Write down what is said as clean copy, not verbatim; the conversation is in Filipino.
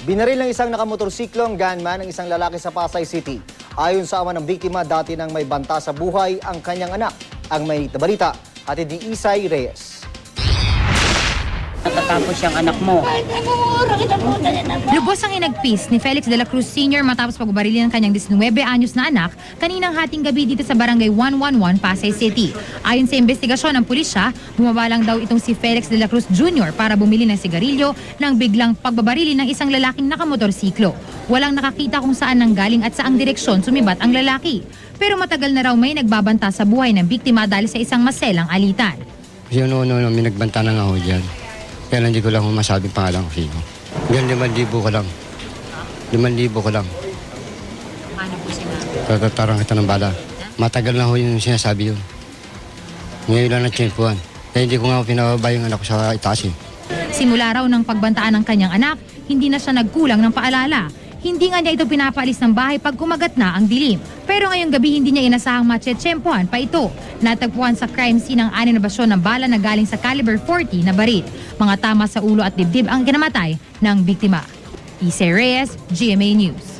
Binaril ng isang nakamotorsiklong gunman ang isang lalaki sa Pasay City. Ayon sa ama ng biktima, dati nang may banta sa buhay ang kanyang anak. Ang may balita, hatid ni Isay Reyes. Natatapos siyang anak mo. Lubos ang inagpis ni Felix de la Cruz Sr. matapos pagbabarili ng kanyang 19 anyos na anak kaninang hating gabi dito sa Barangay 111, Pasay City. Ayon sa investigasyon ng pulisya, bumaba lang daw itong si Felix de la Cruz Jr. para bumili ng sigarilyo nang biglang pagbabarili ng isang lalaking nakamotorsiklo. Walang nakakita kung saan nanggaling at saang direksyon sumibat ang lalaki. Pero matagal na raw may nagbabanta sa buhay ng biktima dahil sa isang maselang alitan. Kasi may nagbanta na nga ako dyan. Kaya hindi ko lang masabing pangalan ko sino. Ganyan 5,000 ko lang. 5,000 ko lang. Ano po sinabi? Tatatarang kita ng bala. Matagal na ho yung sinasabi yun. Ngayon lang na-tsempuan. Kaya hindi ko nga pinababa yung anak ko sa itaas eh. Simula raw ng pagbantaan ng kanyang anak, hindi na siya nagkulang ng paalala. Hindi nga niya ito pinapaalis ng bahay pag kumagat na ang dilim. Pero ngayong gabi hindi niya inasahang matsetsempuhan pa ito. Natagpuan sa crime scene ang 6 na basyon ng bala na galing sa caliber 40 na baril. Mga tama sa ulo at dibdib ang kinamatay ng biktima. Isay Reyes, GMA News.